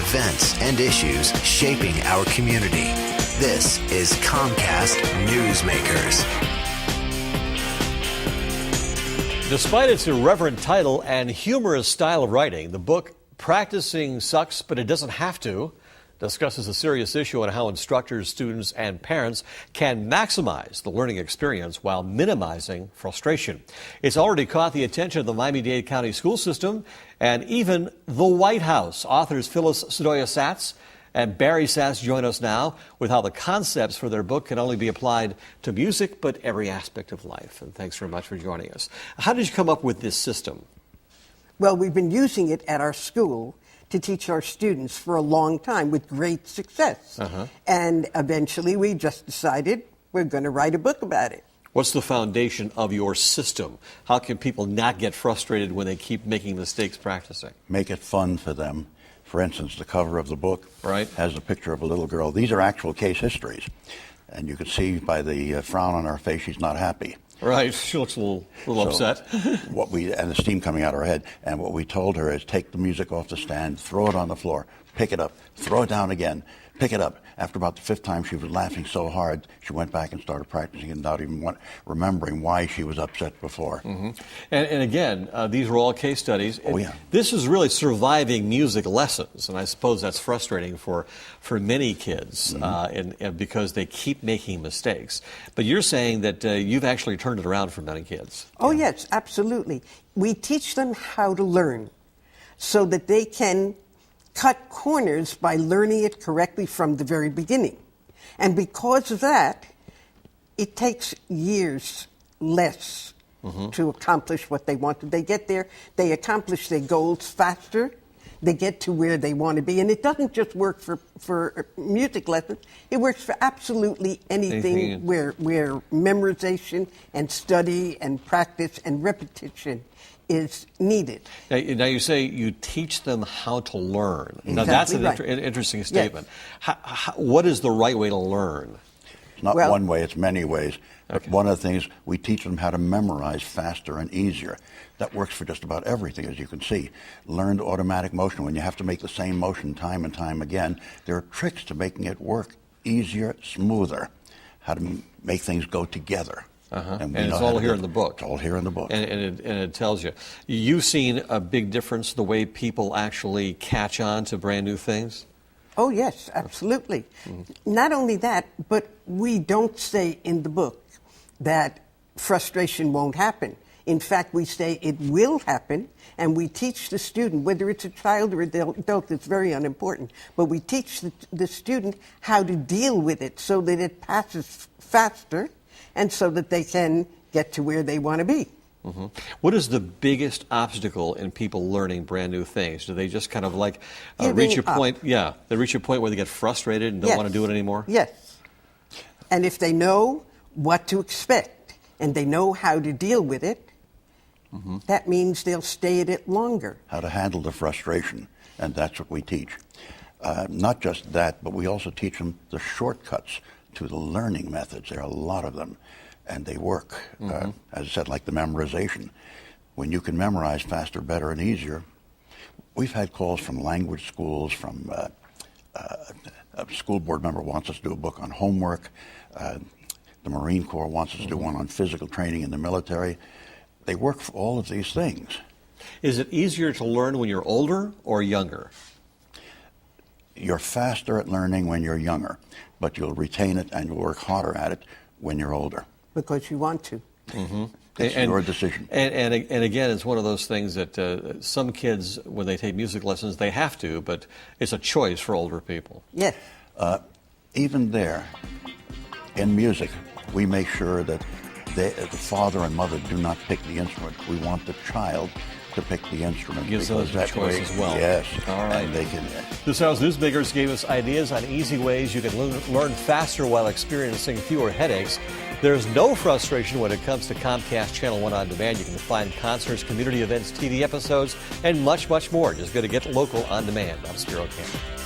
events and issues shaping our community. This is Comcast Newsmakers. Despite its irreverent title and humorous style of writing, the book Practicing Sucks, But It Doesn't Have to discusses a serious issue on how instructors, students, and parents can maximize the learning experience while minimizing frustration. It's already caught the attention of the Miami-Dade County school system and even the White House. Authors Phyllis Sdoia-Satz and Barry Satz join us now with how the concepts for their book can only be applied to music, but every aspect of life. And thanks very much for joining us. How did you come up with this system? Well, we've been using it at our school to teach our students for a long time with great success. And eventually we just decided we're going to write a book about it. What's the foundation of your system? How can people not get frustrated when they keep making mistakes practicing? Make it fun for them. For instance, the cover of the book has a picture of a little girl. These are actual case histories. And you can see by the frown on her face, she's not happy. Right, she looks a little upset. And the steam coming out of her head. And what we told her is take the music off the stand, throw it on the floor, pick it up, throw it down again, pick it up. After about the fifth time, she was laughing so hard, she went back and started practicing and not even remembering why she was upset before. And again, these were all case studies. Oh, yeah. This is really surviving music lessons, and I suppose that's frustrating for many kids and because they keep making mistakes. But you're saying that you've actually turned it around for many kids. Oh, yes, absolutely. We teach them how to learn so that they can cut corners by learning it correctly from the very beginning. And because of that, it takes years less to accomplish what they want. They get there, they accomplish their goals faster, they get to where they want to be. And it doesn't just work for music lessons, it works for absolutely anything where memorization and study and practice and repetition is needed. Now you say you teach them how to learn. Exactly. Now that's an interesting statement. Yes. What is the right way to learn? It's not one way, it's many ways. But one of the things, we teach them how to memorize faster and easier. That works for just about everything, as you can see. Learned automatic motion, when you have to make the same motion time and time again, there are tricks to making it work easier, smoother, how to make things go together. And it's all here in the book. It's all here in the book. And it tells you. You've seen a big difference the way people actually catch on to brand new things? Oh, yes, absolutely. Not only that, but we don't say in the book that frustration won't happen. In fact, we say it will happen, and we teach the student, whether it's a child or adult, it's very unimportant, but we teach the student how to deal with it so that it passes faster and so that they can get to where they want to be. What is the biggest obstacle in people learning brand new things? Do they just kind of like reach a point? Yeah, they reach a point where they get frustrated and don't want to do it anymore? Yes. And if they know what to expect and they know how to deal with it, that means they'll stay at it longer. How to handle the frustration, and that's what we teach. Not just that, but we also teach them the shortcuts to the learning methods. There are a lot of them, and they work. As I said, like the memorization. When you can memorize faster, better, and easier, we've had calls from language schools, from a school board member wants us to do a book on homework. The Marine Corps wants us to do one on physical training in the military. They work for all of these things. Is it easier to learn when you're older or younger? You're faster at learning when you're younger, but you'll retain it and you'll work harder at it when you're older. Because you want to. It's your decision. And again, it's one of those things that some kids, when they take music lessons, they have to, but it's a choice for older people. Yes. Even there, in music, we make sure that the father and mother do not pick the instrument. We want the child to pick the instrument. Gives those a choice as well. Yes. All right. And they can. This house Newsmakers gave us ideas on easy ways you can learn faster while experiencing fewer headaches. There's no frustration when it comes to Comcast Channel 1 On Demand. You can find concerts, community events, TV episodes, and much, much more. Just go to Get Local On Demand. I'm Spiro Cameron.